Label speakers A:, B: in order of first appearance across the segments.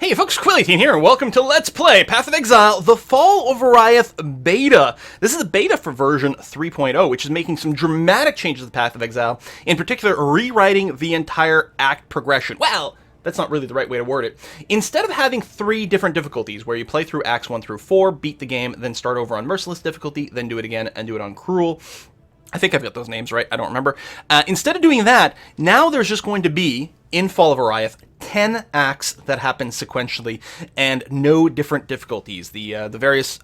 A: Hey folks, Chieftain here, and welcome to Let's Play Path of Exile, the Fall of Oriath Beta. This is the beta for version 3.0, which is making some dramatic changes to the Path of Exile, in particular rewriting the entire act progression. Well, that's not really the right way to word it. Instead of having 3 different difficulties, where you play through acts 1 through 4, beat the game, then start over on Merciless difficulty, then do it again, and do it on Cruel. I think I've got those names right, I don't remember. Instead of doing that, now there's just going to be, in Fall of Oriath, 10 acts that happen sequentially, and no different difficulties. The various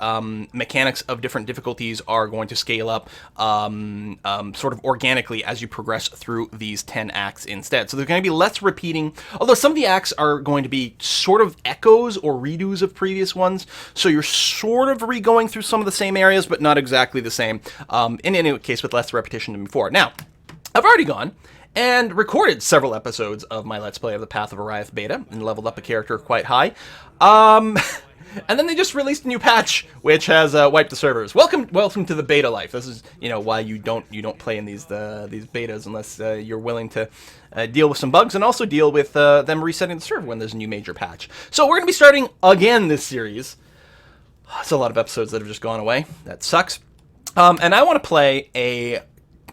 A: mechanics of different difficulties are going to scale up sort of organically as you progress through these 10 acts instead. So there's going to be less repeating, although some of the acts are going to be sort of echoes or redos of previous ones, so you're sort of re-going through some of the same areas, but not exactly the same, in any case with less repetition than before. Now, I've already gone and recorded several episodes of my Let's Play of the Path of Oriath Beta, and leveled up a character quite high. And then they just released a new patch, which has wiped the servers. Welcome to the beta life. This is, why you don't play in these betas unless you're willing to deal with some bugs, and also deal with them resetting the server when there's a new major patch. So we're going to be starting again this series. It's a lot of episodes that have just gone away. That sucks. And I want to play a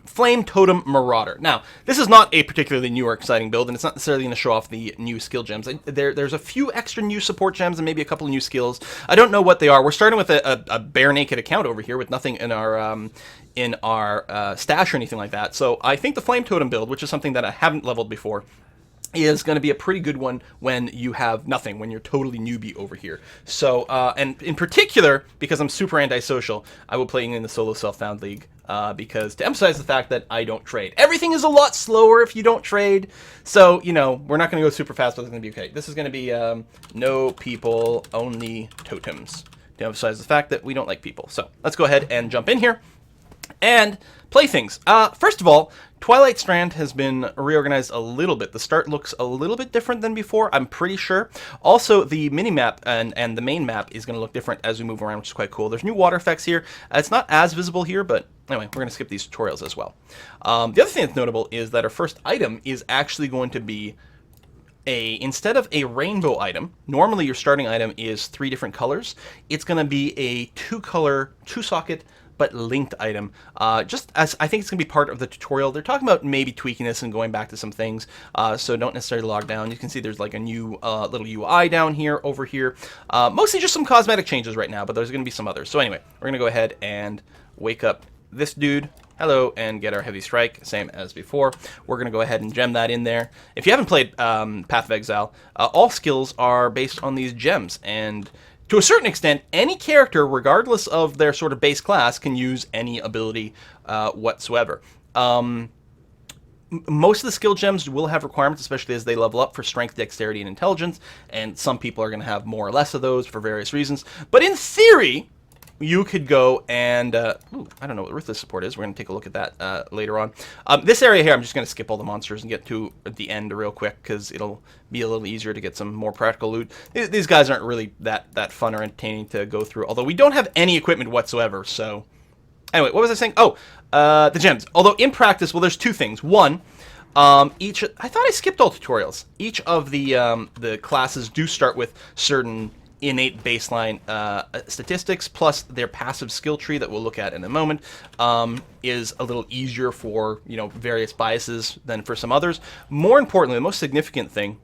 A: Flame Totem Marauder. Now, this is not a particularly new or exciting build, and it's not necessarily going to show off the new skill gems. There's a few extra new support gems and maybe a couple of new skills. I don't know what they are. We're starting with a bare naked account over here with nothing in our stash or anything like that. So I think the Flame Totem build, which is something that I haven't leveled before, is going to be a pretty good one when you have nothing, when you're totally newbie over here. So, and in particular, because I'm super antisocial, I will play in the solo self-found league, because to emphasize the fact that I don't trade. Everything is a lot slower if you don't trade, so, we're not going to go super fast, but it's going to be okay. This is going to be no people, only totems, to emphasize the fact that we don't like people. So, let's go ahead and jump in here and play things. First of all, Twilight Strand has been reorganized a little bit. The start looks a little bit different than before, I'm pretty sure. Also, the mini-map and the main map is going to look different as we move around, which is quite cool. There's new water effects here. It's not as visible here, but anyway, we're going to skip these tutorials as well. The other thing that's notable is that our first item is actually going to be instead of a rainbow item, normally your starting item is 3 different colors. It's going to be a 2-color, 2-socket, but linked item, just as I think it's going to be part of the tutorial. They're talking about maybe tweaking this and going back to some things, so don't necessarily log down. You can see there's like a new little UI down here, over here. Mostly just some cosmetic changes right now, but there's going to be some others. So anyway, we're going to go ahead and wake up this dude. Hello, and get our heavy strike, same as before. We're going to go ahead and gem that in there. If you haven't played Path of Exile, all skills are based on these gems, and to a certain extent, any character, regardless of their sort of base class, can use any ability whatsoever. Most of the skill gems will have requirements, especially as they level up, for strength, dexterity, and intelligence, and some people are going to have more or less of those for various reasons. But in theory, you could go and, I don't know what Ruthless support is. We're going to take a look at that later on. This area here, I'm just going to skip all the monsters and get to the end real quick, because it'll be a little easier to get some more practical loot. These guys aren't really that fun or entertaining to go through, although we don't have any equipment whatsoever, so anyway, what was I saying? Oh, the gems. Although in practice, well, there's 2 things. One, I thought I skipped all tutorials. Each of the classes do start with certain innate baseline statistics, plus their passive skill tree that we'll look at in a moment is a little easier for various biases than for some others. More importantly, the most significant thing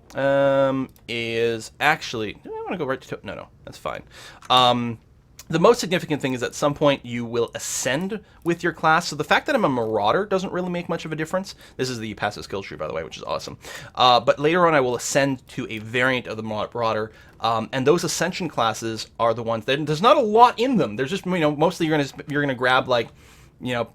A: is actually, do I want to go right to no, that's fine. The most significant thing is at some point you will ascend with your class. So the fact that I'm a Marauder doesn't really make much of a difference. This is the passive skill tree, by the way, which is awesome. But later on I will ascend to a variant of the Marauder, and those ascension classes are the ones that there's not a lot in them. There's just, mostly you're gonna grab like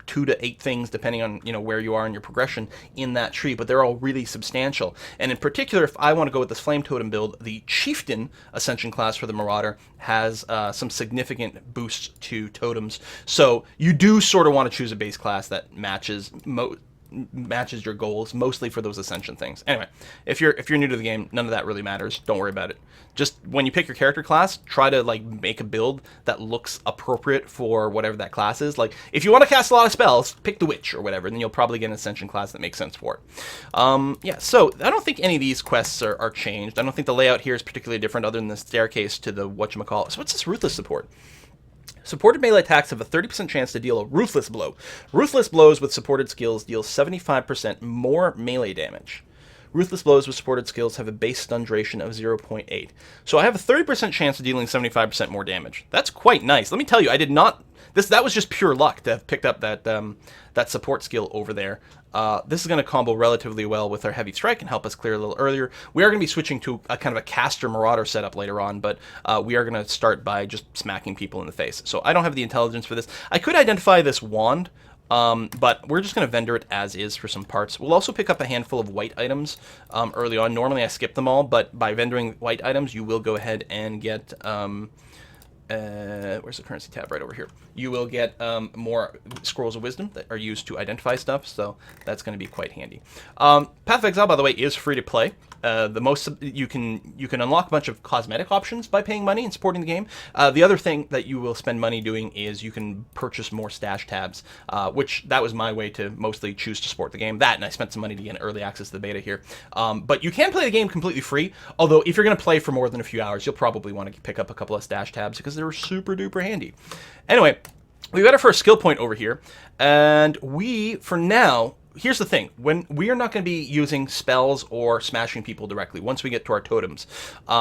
A: 2 to 8 things, depending on, where you are in your progression in that tree, but they're all really substantial. And in particular, if I want to go with this Flame Totem build, the Chieftain Ascension class for the Marauder has some significant boosts to totems. So you do sort of want to choose a base class that matches matches your goals, mostly for those ascension things. Anyway, if you're new to the game, none of that really matters. Don't worry about it. Just when you pick your character class, try to like make a build that looks appropriate for whatever that class is. Like if you want to cast a lot of spells, pick the witch or whatever, and then you'll probably get an ascension class that makes sense for it. Yeah, so I don't think any of these quests are changed. I don't think the layout here is particularly different other than the staircase to the whatchamacallit. So what's this ruthless support? Supported melee attacks have a 30% chance to deal a ruthless blow. Ruthless blows with supported skills deal 75% more melee damage. Ruthless blows with supported skills have a base stun duration of 0.8. So I have a 30% chance of dealing 75% more damage. That's quite nice. Let me tell you, I did not... That was just pure luck to have picked up that support skill over there. This is going to combo relatively well with our heavy strike and help us clear a little earlier. We are going to be switching to a kind of a caster marauder setup later on, but we are going to start by just smacking people in the face. So I don't have the intelligence for this. I could identify this wand, but we're just going to vendor it as is for some parts. We'll also pick up a handful of white items early on. Normally I skip them all, but by vendoring white items, you will go ahead and get... where's the currency tab? Right over here. You will get more scrolls of wisdom that are used to identify stuff, so that's going to be quite handy. Path of Exile, by the way, is free to play. You can unlock a bunch of cosmetic options by paying money and supporting the game. The other thing that you will spend money doing is you can purchase more stash tabs, which that was my way to mostly choose to support the game. That, and I spent some money to get early access to the beta here. But you can play the game completely free, although if you're going to play for more than a few hours, you'll probably want to pick up a couple of stash tabs because they're super duper handy. Anyway, we've got our first skill point over here, and we, for now... Here's the thing, when we are not going to be using spells or smashing people directly once we get to our totems,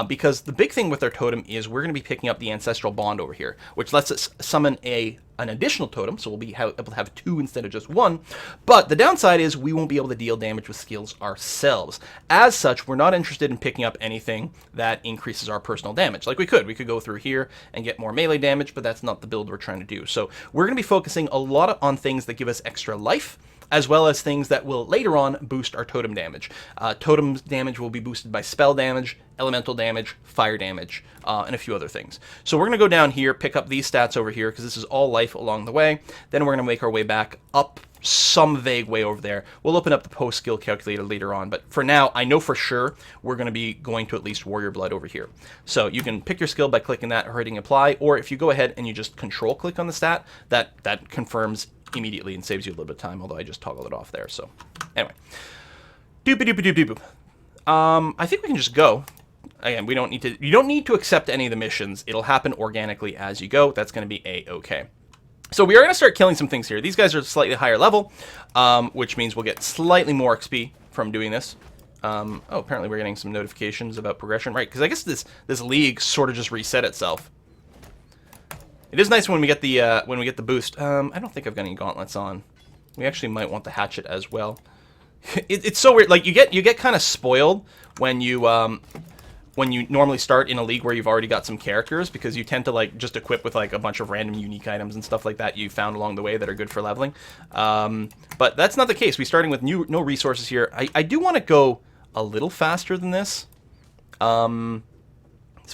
A: because the big thing with our totem is we're going to be picking up the ancestral bond over here, which lets us summon an additional totem, so we'll be able to have 2 instead of just 1, but the downside is we won't be able to deal damage with skills ourselves. As such, we're not interested in picking up anything that increases our personal damage. Like we could go through here and get more melee damage, but that's not the build we're trying to do. So we're going to be focusing a lot on things that give us extra life, as well as things that will later on boost our totem damage. Totem damage will be boosted by spell damage, elemental damage, fire damage, and a few other things. So we're going to go down here, pick up these stats over here, because this is all life along the way. Then we're going to make our way back up some vague way over there. We'll open up the post-skill calculator later on, but for now, I know for sure we're going to be going to at least Warrior Blood over here. So you can pick your skill by clicking that or hitting apply, or if you go ahead and you just control-click on the stat, that confirms immediately and saves you a little bit of time, although I just toggle it off there. So anyway, doop-a-doop-a-doop-a-doop. I think we can just go. Again, you don't need to accept any of the missions. It'll happen organically as you go. That's going to be a-okay. So we are going to start killing some things here. These guys are slightly higher level, which means we'll get slightly more XP from doing this. Oh, apparently we're getting some notifications about progression, right? Because I guess this league sort of just reset itself. It is nice when we get the boost. I don't think I've got any gauntlets on. We actually might want the hatchet as well. It's so weird. Like you get kind of spoiled when you normally start in a league where you've already got some characters, because you tend to like just equip with like a bunch of random unique items and stuff like that you found along the way that are good for leveling. But that's not the case. We're starting with no resources here. I do want to go a little faster than this. So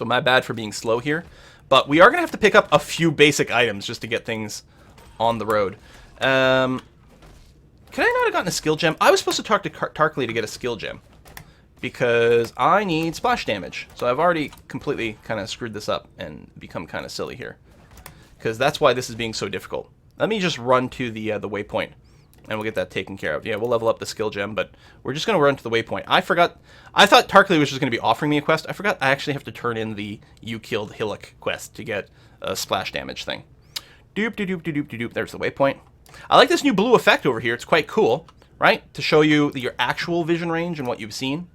A: my bad for being slow here. But we are going to have to pick up a few basic items just to get things on the road. Could I not have gotten a skill gem? I was supposed to talk to Tarkley to get a skill gem, because I need splash damage. So I've already completely kind of screwed this up and become kind of silly here, because that's why this is being so difficult. Let me just run to the waypoint, and we'll get that taken care of. Yeah, we'll level up the skill gem, but we're just going to run to the waypoint. I thought Tarkley was just going to be offering me a quest. I forgot I actually have to turn in the You Killed Hailrake quest to get a splash damage thing. Doop, doop, doop, doop, doop, doop. There's the waypoint. I like this new blue effect over here. It's quite cool, right? To show you your actual vision range and what you've seen.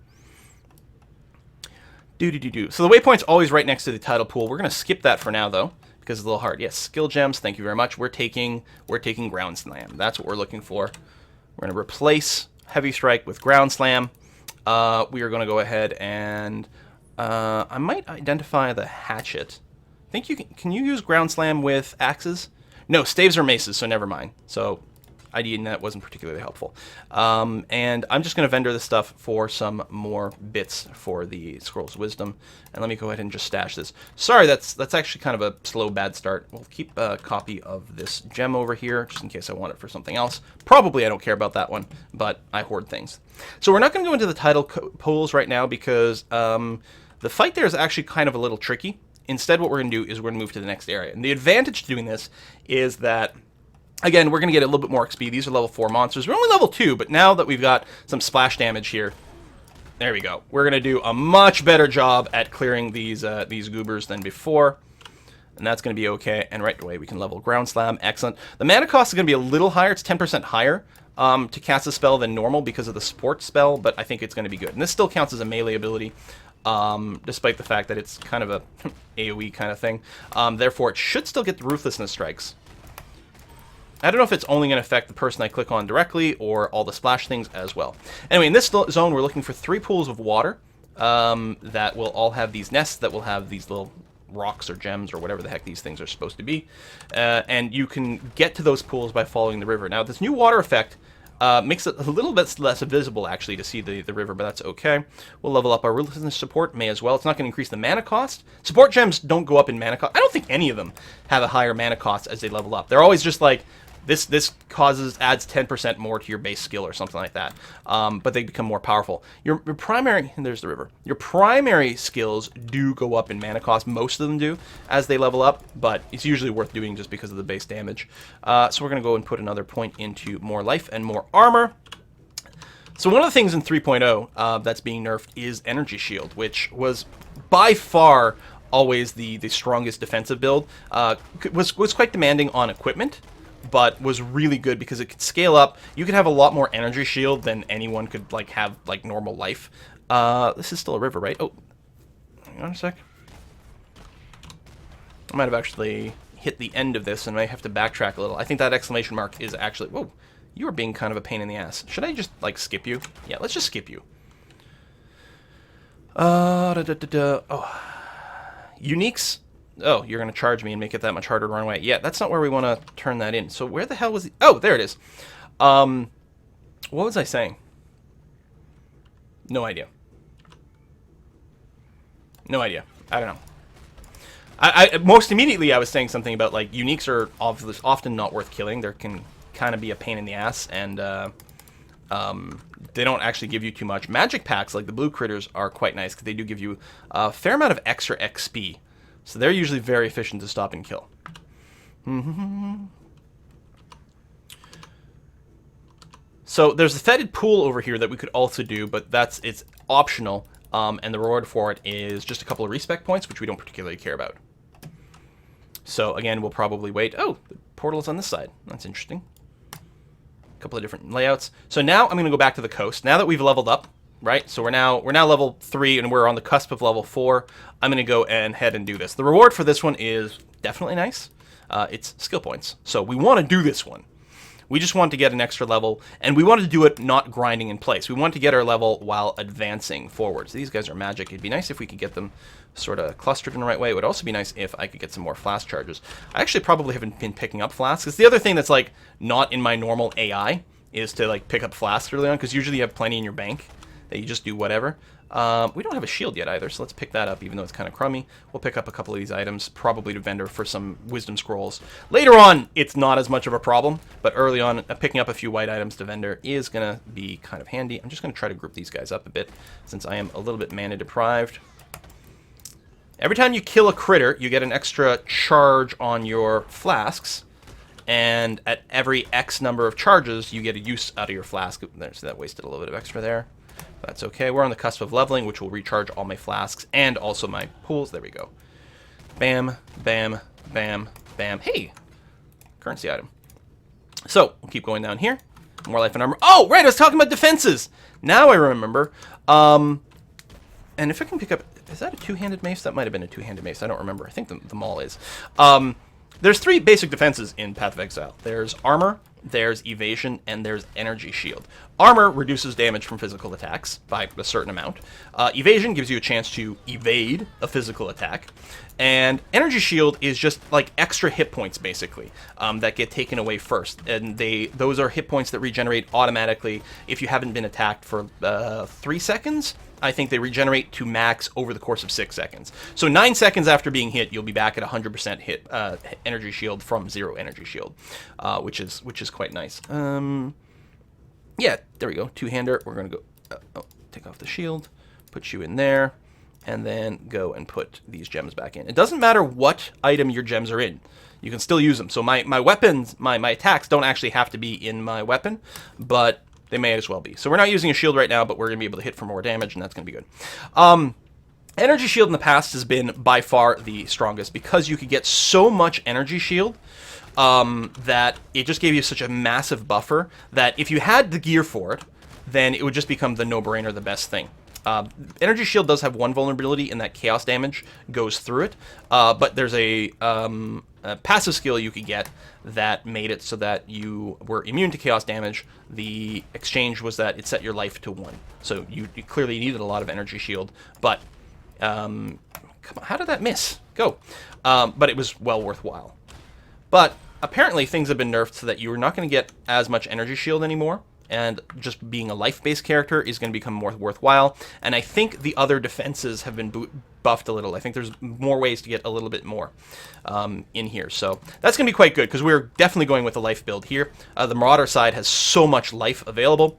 A: Do. So the waypoint's always right next to the title pool. We're going to skip that for now, though, because it's a little hard. Yes, skill gems. Thank you very much. We're taking ground slam. That's what we're looking for. We're going to replace heavy strike with ground slam. We are going to go ahead and I might identify the hatchet. I think you can you use ground slam with axes? No, staves or maces, so never mind. So ID net wasn't particularly helpful. And I'm just going to vendor this stuff for some more bits for the Scrolls of Wisdom. And let me go ahead and just stash this. Sorry, that's actually kind of a slow, bad start. We'll keep a copy of this gem over here, just in case I want it for something else. Probably I don't care about that one, but I hoard things. So we're not going to go into the title pools right now because the fight there is actually kind of a little tricky. Instead, what we're going to do is we're going to move to the next area. And the advantage to doing this is that, again, we're going to get a little bit more XP. These are level 4 monsters. We're only level 2, but now that we've got some splash damage here, there we go. We're going to do a much better job at clearing these goobers than before. And that's going to be okay. And right away, we can level Ground Slam. Excellent. The mana cost is going to be a little higher. It's 10% higher to cast a spell than normal because of the support spell, but I think it's going to be good. And this still counts as a melee ability. Despite the fact that it's kind of a AoE kind of thing. Therefore, it should still get the Ruthlessness strikes. I don't know if it's only going to affect the person I click on directly or all the splash things as well. Anyway, in this zone, we're looking for 3 pools of water that will all have these nests that will have these little rocks or gems or whatever the heck these things are supposed to be. And you can get to those pools by following the river. Now, this new water effect makes it a little bit less visible, actually, to see the river, but that's okay. We'll level up our Ruthlessness support, may as well. It's not going to increase the mana cost. Support gems don't go up in mana cost. I don't think any of them have a higher mana cost as they level up. They're always just like, this adds 10% more to your base skill or something like that. But they become more powerful. Your primary, and there's the river, your primary skills do go up in mana cost. Most of them do as they level up, but it's usually worth doing just because of the base damage. So we're going to go and put another point into more life and more armor. So one of the things in 3.0 that's being nerfed is Energy Shield, which was by far always the strongest defensive build. Was quite demanding on equipment, but was really good because it could scale up. You could have a lot more energy shield than anyone could have normal life. This is still a river, right? Oh, hang on a sec. I might have actually hit the end of this and I have to backtrack a little. I think that exclamation mark is actually... Whoa, you are being kind of a pain in the ass. Should I just skip you? Yeah, let's just skip you. Oh, uniques. Oh, you're going to charge me and make it that much harder to run away. Yeah, that's not where we want to turn that in. So where the hell was... Oh, there it is. What was I saying? No idea. No idea. I don't know. I most immediately I was saying something about uniques are often not worth killing. They can kind of be a pain in the ass, and they don't actually give you too much. Magic packs, like the blue critters, are quite nice because they do give you a fair amount of extra XP. So they're usually very efficient to stop and kill. So there's a fetid pool over here that we could also do, but it's optional, and the reward for it is just a couple of respec points, which we don't particularly care about. So again, we'll probably wait. Oh, the portal's on this side. That's interesting. A couple of different layouts. So now I'm going to go back to the coast. Now that we've leveled up, right? So we're now level 3 and we're on the cusp of level 4. I'm going to go ahead and do this. The reward for this one is definitely nice. It's skill points. So we want to do this one. We just want to get an extra level, and we want to do it not grinding in place. We want to get our level while advancing forwards. These guys are magic. It'd be nice if we could get them sort of clustered in the right way. It would also be nice if I could get some more flask charges. I actually probably haven't been picking up flasks. It's the other thing that's not in my normal AI is to pick up flasks early on, because usually you have plenty in your bank that you just do whatever. We don't have a shield yet either, so let's pick that up, even though it's kind of crummy. We'll pick up a couple of these items, probably to vendor for some wisdom scrolls. Later on, it's not as much of a problem, but early on, picking up a few white items to vendor is going to be kind of handy. I'm just going to try to group these guys up a bit, since I am a little bit mana deprived. Every time you kill a critter, you get an extra charge on your flasks, and at every X number of charges, you get a use out of your flask. There's that wasted a little bit of extra there. That's okay. We're on the cusp of leveling, which will recharge all my flasks and also my pools. There we go. Bam, bam, bam, bam. Hey! Currency item. So, we'll keep going down here. More life and armor. Oh, right! I was talking about defenses! Now I remember. And if I can pick up... Is that a two-handed mace? That might have been a two-handed mace. I don't remember. I think the maul is. There's 3 basic defenses in Path of Exile. There's armor, there's evasion, and there's energy shield. Armor reduces damage from physical attacks by a certain amount. Evasion gives you a chance to evade a physical attack. And energy shield is just like extra hit points, basically, that get taken away first. And those are hit points that regenerate automatically if you haven't been attacked for 3 seconds. I think they regenerate to max over the course of 6 seconds. So 9 seconds after being hit, you'll be back at 100% hit energy shield from 0 energy shield, which is quite nice. Yeah, there we go. Two-hander. We're going to go take off the shield, put you in there, and then go and put these gems back in. It doesn't matter what item your gems are in. You can still use them. So my weapons, my attacks don't actually have to be in my weapon, but they may as well be. So we're not using a shield right now, but we're going to be able to hit for more damage, and that's going to be good. Energy shield in the past has been by far the strongest because you could get so much energy shield that it just gave you such a massive buffer that if you had the gear for it, then it would just become the no-brainer, the best thing. Energy shield does have one vulnerability in that chaos damage goes through it, but there's a passive skill you could get that made it so that you were immune to chaos damage. The exchange was that it set your life to 1. So you clearly needed a lot of energy shield, but come on, how did that miss? Go. But it was well worthwhile. But apparently things have been nerfed so that you're not going to get as much energy shield anymore, and just being a life-based character is going to become more worthwhile. And I think the other defenses have been buffed a little. I think there's more ways to get a little bit more in here. So that's going to be quite good, because we're definitely going with a life build here. The Marauder side has so much life available.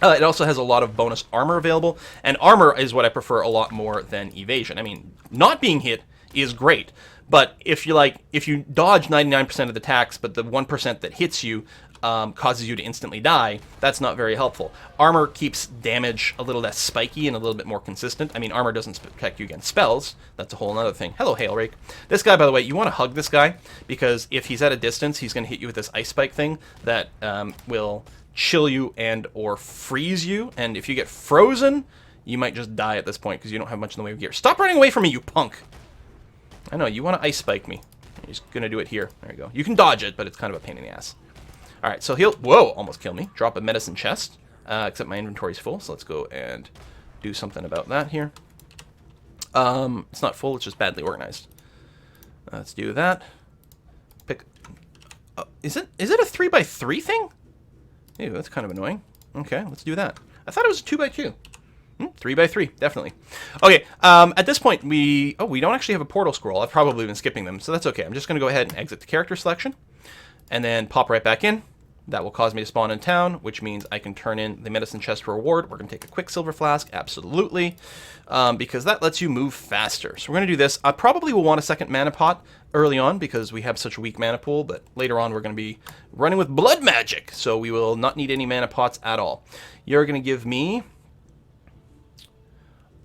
A: It also has a lot of bonus armor available, and armor is what I prefer a lot more than evasion. I mean, not being hit is great, but if you dodge 99% of the attacks, but the 1% that hits you causes you to instantly die, that's not very helpful. Armor keeps damage a little less spiky and a little bit more consistent. I mean, armor doesn't protect you against spells. That's a whole other thing. Hello, Hailrake. This guy, by the way, you want to hug this guy, because if he's at a distance, he's going to hit you with this ice spike thing that will chill you and or freeze you. And if you get frozen, you might just die at this point, because you don't have much in the way of gear. Stop running away from me, you punk! I know, you want to ice spike me. He's going to do it here. There you go. You can dodge it, but it's kind of a pain in the ass. Alright, so he'll... Whoa, almost killed me. Drop a medicine chest. Except my inventory's full, so let's go and do something about that here. It's not full, it's just badly organized. Let's do that. Pick... is it a 3x3 thing? Ew, that's kind of annoying. Okay, let's do that. I thought it was a 2x2. 3x3, definitely. Okay, at this point, we don't actually have a portal scroll. I've probably been skipping them, so that's okay. I'm just going to go ahead and exit the character selection, and then pop right back in. That will cause me to spawn in town, which means I can turn in the medicine chest for reward. We're going to take a quick silver flask, absolutely, because that lets you move faster. So we're going to do this. I probably will want a second mana pot early on, because we have such a weak mana pool, but later on we're going to be running with blood magic, so we will not need any mana pots at all. You're going to give me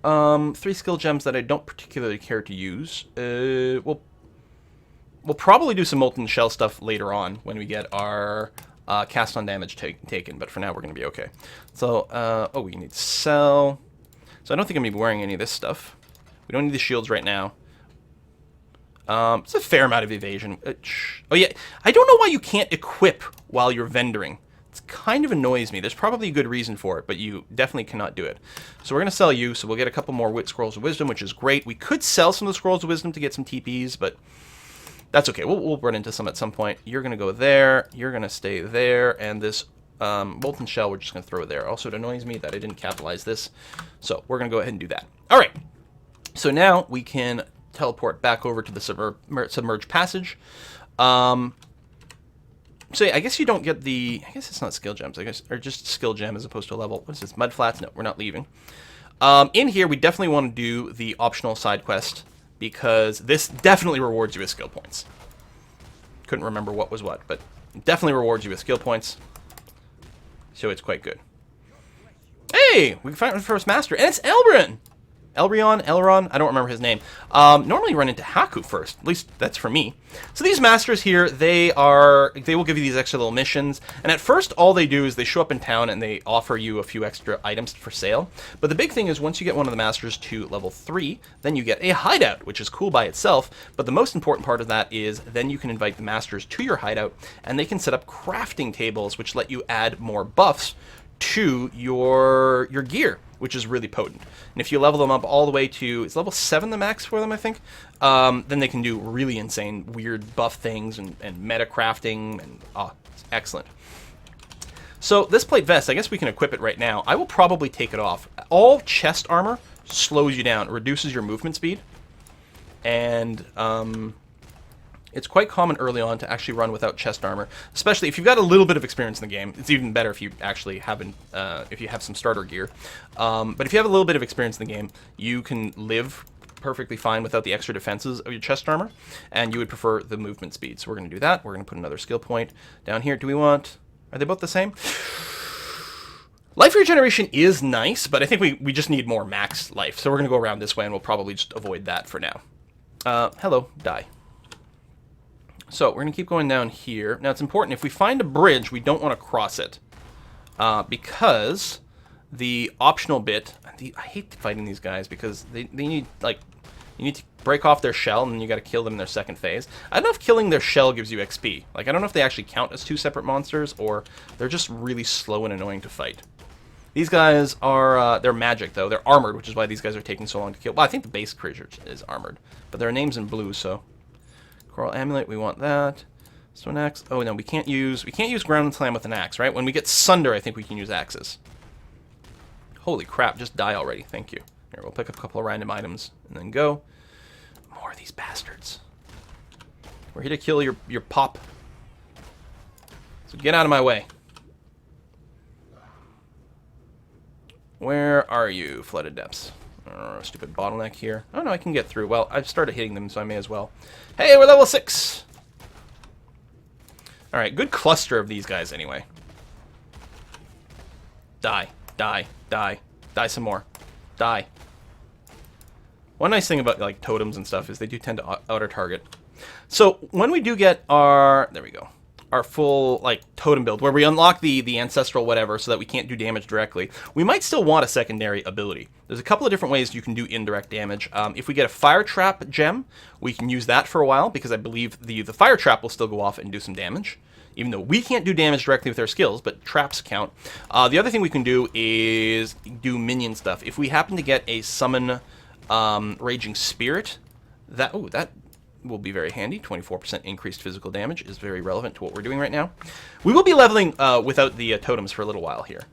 A: 3 skill gems that I don't particularly care to use. We'll probably do some molten shell stuff later on when we get our cast on damage taken, but for now we're going to be okay. So, we need to sell. So I don't think I'm going to be wearing any of this stuff. We don't need the shields right now. It's a fair amount of evasion. Oh yeah, I don't know why you can't equip while you're vendoring. It kind of annoys me. There's probably a good reason for it, but you definitely cannot do it. So we're going to sell you, so we'll get a couple more Scrolls of Wisdom, which is great. We could sell some of the Scrolls of Wisdom to get some TPs, but that's okay. We'll run into some at some point. You're going to go there. You're going to stay there. And this molten shell, we're just going to throw it there. Also, it annoys me that I didn't capitalize this. So we're going to go ahead and do that. All right. So now we can teleport back over to the submerged passage. So yeah, I guess you don't get the... I guess it's not skill gems, I guess, or just skill gem as opposed to a level. What is this? Mud flats? No, we're not leaving. In here, we definitely want to do the optional side quest, because this definitely rewards you with skill points. Couldn't remember what was what, but it definitely rewards you with skill points. So it's quite good. Hey! We found the first master, and it's Elbrun! Elron, I don't remember his name. Normally run into Haku first. At least that's for me. So these masters here, they will give you these extra little missions. And at first, all they do is they show up in town and they offer you a few extra items for sale. But the big thing is once you get one of the masters to level 3, then you get a hideout, which is cool by itself. But the most important part of that is then you can invite the masters to your hideout and they can set up crafting tables, which let you add more buffs to your gear, which is really potent. And if you level them up all the way to, it's level 7 the max for them, I think, then they can do really insane, weird buff things and meta crafting, and it's excellent. So this plate vest, I guess we can equip it right now. I will probably take it off. All chest armor slows you down, reduces your movement speed, and it's quite common early on to actually run without chest armor, especially if you've got a little bit of experience in the game. It's even better if you actually haven't, if you have some starter gear. But if you have a little bit of experience in the game, you can live perfectly fine without the extra defenses of your chest armor, and you would prefer the movement speed. So we're going to do that. We're going to put another skill point down here. Do we want... Are they both the same? Life regeneration is nice, but I think we just need more max life. So we're going to go around this way, and we'll probably just avoid that for now. Hello, die. So we're going to keep going down here. Now it's important, if we find a bridge, we don't want to cross it. Because the optional bit... I hate fighting these guys because they need, like... You need to break off their shell, and then you got to kill them in their second phase. I don't know if killing their shell gives you XP. Like, I don't know if they actually count as 2 separate monsters, or they're just really slow and annoying to fight. These guys are... they're magic, though. They're armored, which is why these guys are taking so long to kill. Well, I think the base creature is armored. But their name's in blue, so... Coral Amulet, we want that. Stone Axe. Oh, no, we can't use Ground and Slam with an axe, right? When we get Sunder, I think we can use axes. Holy crap, just die already. Thank you. Here, we'll pick up a couple of random items and then go. More of these bastards. We're here to kill your pop. So get out of my way. Where are you, Flooded Depths? Oh, stupid bottleneck here. Oh, no, I can get through. Well, I've started hitting them, so I may as well. Hey, we're level 6! Alright, good cluster of these guys, anyway. Die. Die. Die. Die some more. Die. One nice thing about, like, totems and stuff is they do tend to outer target. So, when we do get our... There we go. Our full, like, totem build, where we unlock the ancestral whatever so that we can't do damage directly, we might still want a secondary ability. There's a couple of different ways you can do indirect damage. If we get a fire trap gem, we can use that for a while, because I believe the fire trap will still go off and do some damage, even though we can't do damage directly with our skills, but traps count. The other thing we can do is do minion stuff. If we happen to get a summon Raging Spirit, that will be very handy. 24% increased physical damage is very relevant to what we're doing right now. We will be leveling without the totems for a little while here.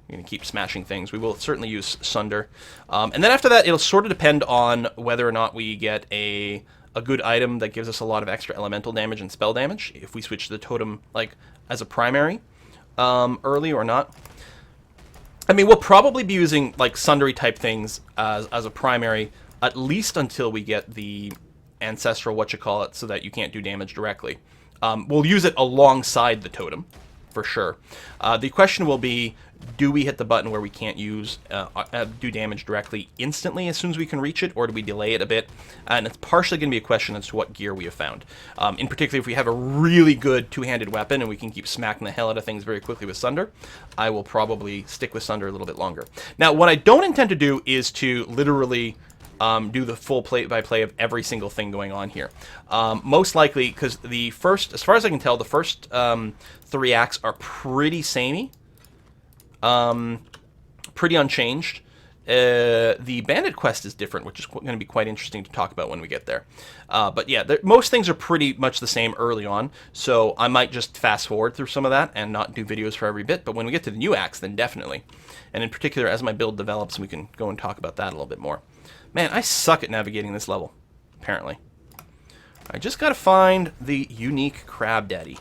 A: We're going to keep smashing things. We will certainly use Sunder. And then after that, it'll sort of depend on whether or not we get a good item that gives us a lot of extra elemental damage and spell damage. If we switch to the totem, like, as a primary early or not. I mean, we'll probably be using, like, Sundery type things as a primary, at least until we get the ancestral whatchamacallit, so that you can't do damage directly. We'll use it alongside the totem, for sure. The question will be, do we hit the button where we can't do damage directly instantly as soon as we can reach it, or do we delay it a bit? And it's partially going to be a question as to what gear we have found. In particular, if we have a really good two-handed weapon and we can keep smacking the hell out of things very quickly with Sunder, I will probably stick with Sunder a little bit longer. Now, what I don't intend to do is to literally do the full play-by-play of every single thing going on here. Most likely, because the first, as far as I can tell, the first 3 acts are pretty samey. Pretty unchanged. The bandit quest is different, which is going to be quite interesting to talk about when we get there. But yeah, most things are pretty much the same early on, so I might just fast forward through some of that and not do videos for every bit, but when we get to the new acts, then definitely. And in particular, as my build develops, we can go and talk about that a little bit more. Man, I suck at navigating this level, apparently. I just gotta find the unique Crab Daddy.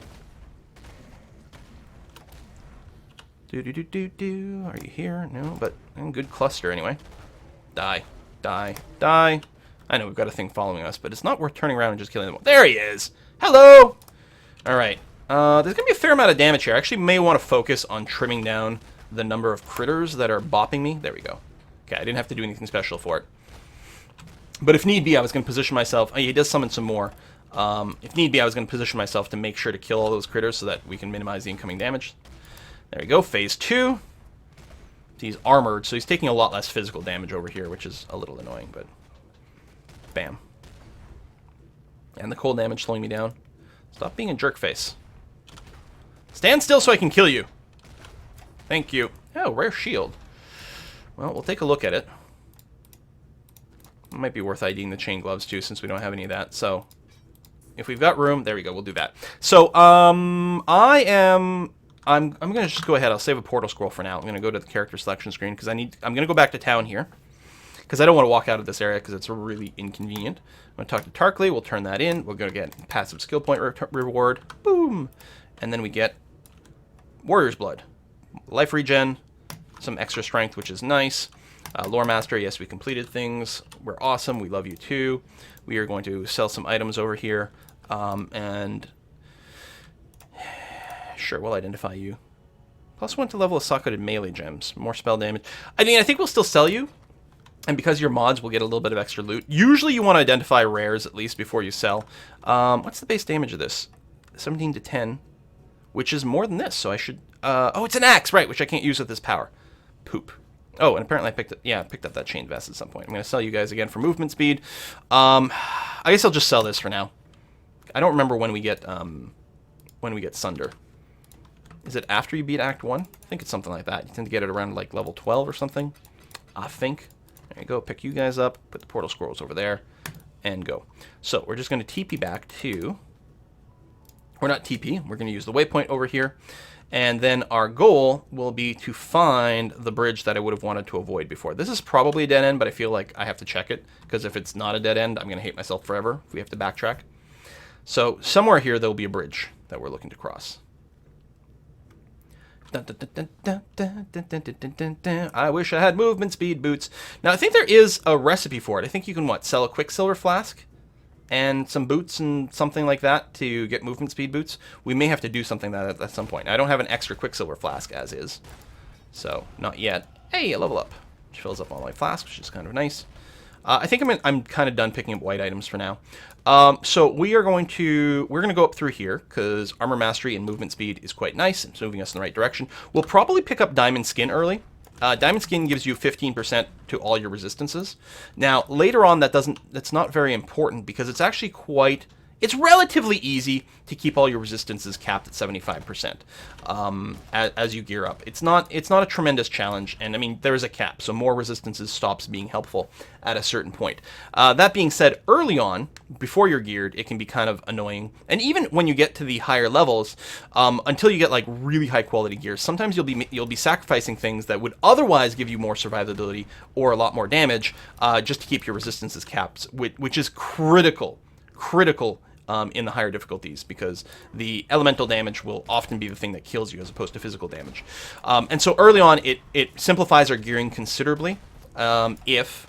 A: Do. Are you here? No, but good cluster anyway. Die. Die. Die. I know we've got a thing following us, but it's not worth turning around and just killing them all. There he is! Hello! Alright. There's going to be a fair amount of damage here. I actually may want to focus on trimming down the number of critters that are bopping me. There we go. Okay, I didn't have to do anything special for it. But if need be, I was going to position myself. Oh, he does summon some more. If need be, I was going to position myself to make sure to kill all those critters so that we can minimize the incoming damage. There we go, phase 2. He's armored, so he's taking a lot less physical damage over here, which is a little annoying, but... Bam. And the cold damage slowing me down. Stop being a jerk face. Stand still so I can kill you. Thank you. Oh, rare shield. Well, we'll take a look at it. It might be worth IDing the chain gloves, too, since we don't have any of that, so... If we've got room, there we go, we'll do that. So, I'm going to just go ahead. I'll save a portal scroll for now. I'm going to go to the character selection screen because I'm going to go back to town here because I don't want to walk out of this area because it's really inconvenient. I'm going to talk to Tarkley. We'll turn that in. We're going to get passive skill point reward. Boom. And then we get Warrior's Blood. Life regen. Some extra strength, which is nice. Lore Master. Yes, we completed things. We're awesome. We love you too. We are going to sell some items over here. And... Sure, we'll identify you. +1 to level of socketed melee gems. More spell damage. I mean, I think we'll still sell you. And because you're mods, we'll get a little bit of extra loot. Usually you want to identify rares at least before you sell. What's the base damage of this? 17 to 10. Which is more than this, so I should... oh, it's an axe, right, which I can't use with this power. Poop. Oh, and apparently I picked up that chain vest at some point. I'm going to sell you guys again for movement speed. I guess I'll just sell this for now. I don't remember when we get Sunder. Is it after you beat Act 1? I think it's something like that. You tend to get it around like level 12 or something. I think. There you go. Pick you guys up. Put the portal scrolls over there. And go. So we're just going to TP back to... Or not TP. We're going to use the waypoint over here. And then our goal will be to find the bridge that I would have wanted to avoid before. This is probably a dead end, but I feel like I have to check it. Because if it's not a dead end, I'm going to hate myself forever if we have to backtrack. So somewhere here there will be a bridge that we're looking to cross. I wish I had movement speed boots. Now I think there is a recipe for it. I think you can sell a quicksilver flask and some boots and something like that to get movement speed boots. We may have to do something like that at some point. I don't have an extra quicksilver flask as is, so not yet. Hey, a level up, which fills up all my flasks, which is kind of nice. I think I'm kind of done picking up white items for now. So we're going to go up through here because armor mastery and movement speed is quite nice. It's moving us in the right direction. We'll probably pick up diamond skin early. Diamond skin gives you 15% to all your resistances. Now later on that's not very important because it's actually it's relatively easy to keep all your resistances capped at 75% as you gear up. It's not a tremendous challenge, and I mean there is a cap, so more resistances stops being helpful at a certain point. That being said, early on, before you're geared, it can be kind of annoying, and even when you get to the higher levels, until you get like really high quality gear, sometimes you'll be sacrificing things that would otherwise give you more survivability or a lot more damage just to keep your resistances capped, which is critical in the higher difficulties, because the elemental damage will often be the thing that kills you as opposed to physical damage. And so early on, it simplifies our gearing considerably if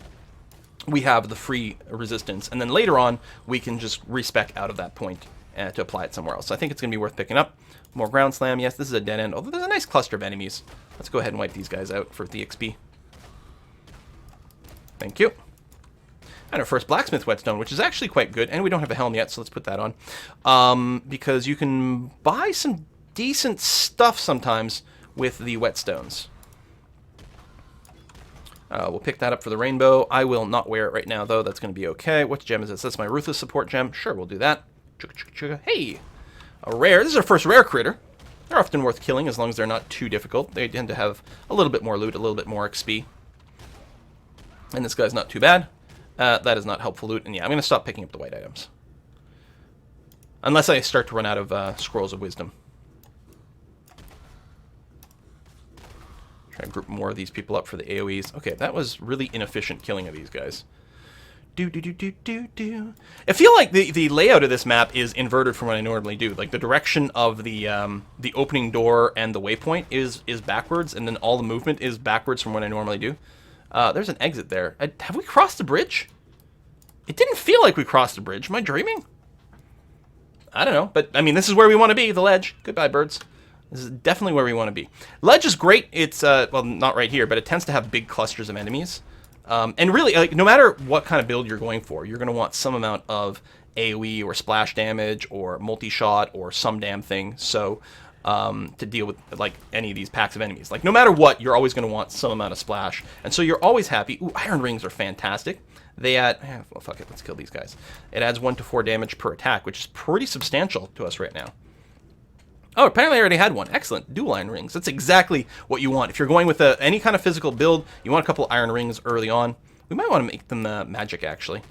A: we have the free resistance. And then later on, we can just respec out of that point to apply it somewhere else. So I think it's going to be worth picking up. More ground slam. Yes, this is a dead end, although there's a nice cluster of enemies. Let's go ahead and wipe these guys out for the XP. Thank you. And our first blacksmith whetstone, which is actually quite good, and we don't have a helm yet, so let's put that on. Because you can buy some decent stuff sometimes with the whetstones. We'll pick that up for the rainbow. I will not wear it right now, though. That's going to be okay. What gem is this? That's my Ruthless support gem. Sure, we'll do that. Hey! A rare. This is our first rare critter. They're often worth killing as long as they're not too difficult. They tend to have a little bit more loot, a little bit more XP. And this guy's not too bad. That is not helpful loot, and yeah, I'm going to stop picking up the white items. Unless I start to run out of Scrolls of Wisdom. Try to group more of these people up for the AoEs. Okay, that was really inefficient killing of these guys. I feel like the layout of this map is inverted from what I normally do. Like, the direction of the opening door and the waypoint is backwards, and then all the movement is backwards from what I normally do. There's an exit there. Have we crossed the bridge? It didn't feel like we crossed the bridge. Am I dreaming? I don't know. But, I mean, this is where we want to be, the ledge. Goodbye, birds. This is definitely where we want to be. Ledge is great. It's, well, not right here, but it tends to have big clusters of enemies. And really, like, no matter what kind of build you're going for, you're going to want some amount of AoE or splash damage or multi-shot or some damn thing. So to deal with like any of these packs of enemies, like no matter what, you're always going to want some amount of splash, and so you're always happy. Ooh, iron rings are fantastic. They add, well, fuck it, let's kill these guys. It adds 1 to 4 damage per attack, which is pretty substantial to us right now. Oh, apparently I already had one. Excellent. Dual iron rings. That's exactly what you want. If you're going with any kind of physical build, you want a couple iron rings early on. We might want to make them magic, actually.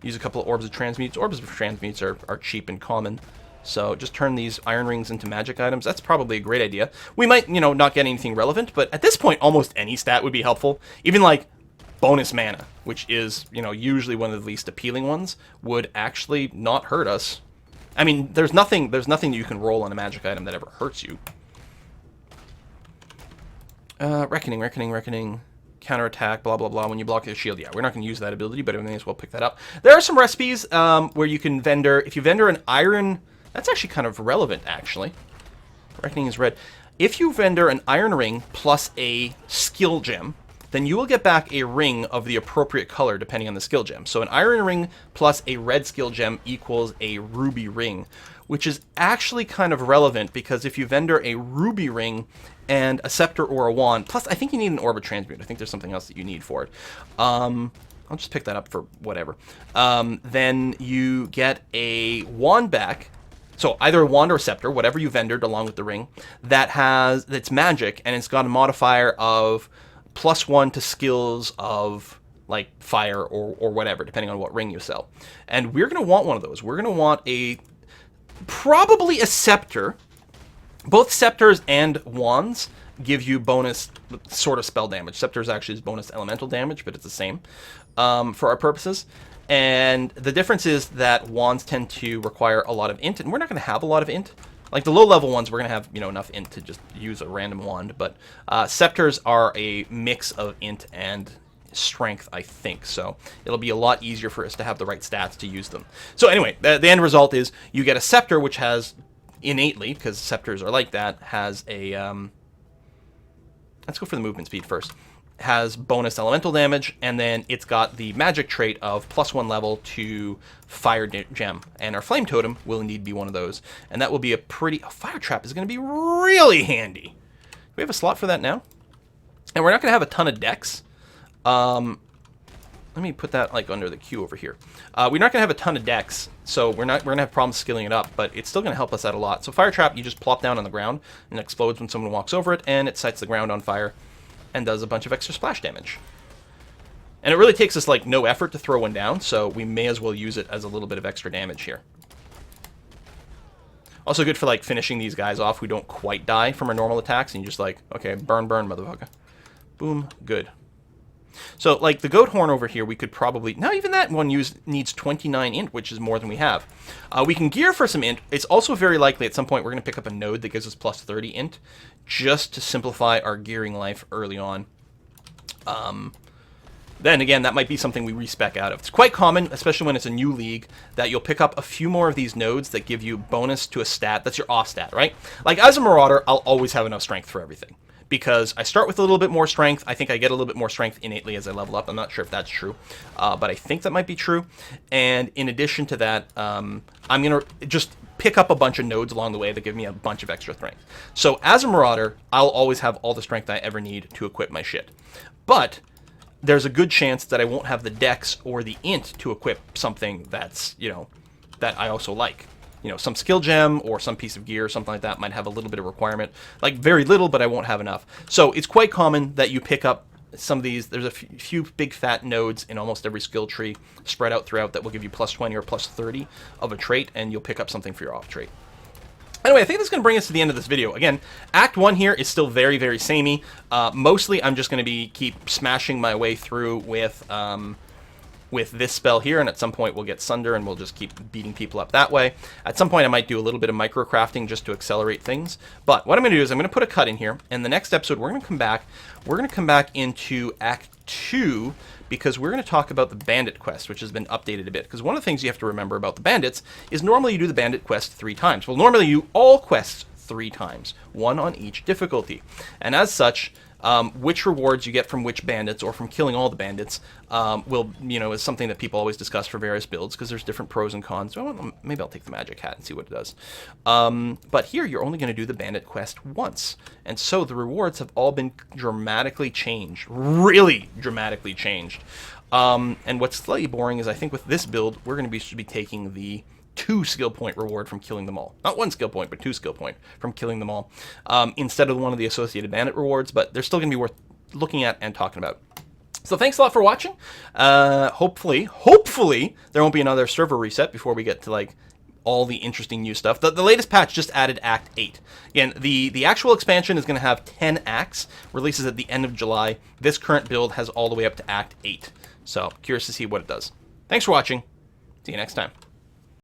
A: Use a couple of orbs of transmutes. Orbs of transmutes are cheap and common. So just turn these iron rings into magic items. That's probably a great idea. We might, you know, not get anything relevant, but at this point, almost any stat would be helpful. Even like bonus mana, which is, you know, usually one of the least appealing ones, would actually not hurt us. I mean, there's nothing that you can roll on a magic item that ever hurts you. Reckoning. Counterattack, blah, blah, blah. When you block your shield, yeah, we're not going to use that ability, but I may as well pick that up. There are some recipes where you can vendor, if you vendor an iron, that's actually kind of relevant, actually. Reckoning is red. If you vendor an iron ring plus a skill gem, then you will get back a ring of the appropriate color depending on the skill gem. So an iron ring plus a red skill gem equals a ruby ring, which is actually kind of relevant because if you vendor a ruby ring and a scepter or a wand, plus I think you need an orb of transmute. I think there's something else that you need for it. I'll just pick that up for whatever. Then you get a wand back. So either a wand or a scepter, whatever you vendored along with the ring, that's magic, and it's got a modifier of +1 to skills of like fire or whatever, depending on what ring you sell. And we're going to want one of those. We're going to want probably a scepter. Both scepters and wands give you bonus sort of spell damage. Scepters actually is bonus elemental damage, but it's the same for our purposes. And the difference is that wands tend to require a lot of int, and we're not going to have a lot of int. Like the low-level ones, we're going to have, you know, enough int to just use a random wand, but scepters are a mix of int and strength, I think, so it'll be a lot easier for us to have the right stats to use them. So anyway, the end result is you get a scepter, which has innately, because scepters are like that, has a, let's go for the movement speed first, has bonus elemental damage, and then it's got the magic trait of +1 level to fire gem, and our flame totem will indeed be one of those, and that will be a fire trap is going to be really handy. Do we have a slot for that now? And we're not going to have a ton of decks. Let me put that like under the queue over here. We're not going to have a ton of decks, so we're going to have problems skilling it up, but it's still going to help us out a lot. So fire trap, you just plop down on the ground and it explodes when someone walks over it, and it sets the ground on fire and does a bunch of extra splash damage. And it really takes us like no effort to throw one down, so we may as well use it as a little bit of extra damage here. Also good for like finishing these guys off who don't quite die from our normal attacks, and you just like, okay, burn, motherfucker. Boom, good. So like the goat horn over here, we could probably, now even that one needs 29 int, which is more than we have. We can gear for some int. It's also very likely at some point we're going to pick up a node that gives us +30 int, just to simplify our gearing life early on. Then again, that might be something we respec out of. It's quite common, especially when it's a new league, that you'll pick up a few more of these nodes that give you bonus to a stat. That's your off stat, right? Like as a marauder, I'll always have enough strength for everything, because I start with a little bit more strength. I think I get a little bit more strength innately as I level up. I'm not sure if that's true, but I think that might be true. And in addition to that, I'm going to just pick up a bunch of nodes along the way that give me a bunch of extra strength. So as a marauder, I'll always have all the strength I ever need to equip my shit. But there's a good chance that I won't have the dex or the int to equip something that's, you know, that I also like. You know, some skill gem or some piece of gear or something like that might have a little bit of requirement. Like very little, but I won't have enough. So it's quite common that you pick up some of these. There's a few big fat nodes in almost every skill tree spread out throughout that will give you +20 or +30 of a trait, and you'll pick up something for your off trait. Anyway, I think that's going to bring us to the end of this video. Again, Act 1 here is still very, very samey. Mostly, I'm just going to keep smashing my way through with this spell here, and at some point we'll get Sunder, and we'll just keep beating people up that way. At some point, I might do a little bit of microcrafting just to accelerate things. But what I'm going to do is I'm going to put a cut in here, and the next episode we're going to come back. We're going to come back into Act 2, because we're going to talk about the bandit quest, which has been updated a bit. Because one of the things you have to remember about the bandits is normally you do the bandit quest 3 times. Well, normally you do all quests 3 times, 1 on each difficulty. And as such, Which rewards you get from which bandits or from killing all the bandits is something that people always discuss for various builds because there's different pros and cons. So maybe I'll take the magic hat and see what it does. But here you're only going to do the bandit quest once. And so the rewards have all been dramatically changed. Really dramatically changed. And what's slightly boring is I think with this build, we're going to should be taking the 2 skill point reward from killing them all. Not 1 skill point, but 2 skill point from killing them all. Instead of one of the associated bandit rewards, but they're still going to be worth looking at and talking about. So thanks a lot for watching. Hopefully, there won't be another server reset before we get to, like, all the interesting new stuff. The latest patch just added Act 8. Again, the actual expansion is going to have 10 acts, releases at the end of July. This current build has all the way up to Act 8. So, curious to see what it does. Thanks for watching. See you next time.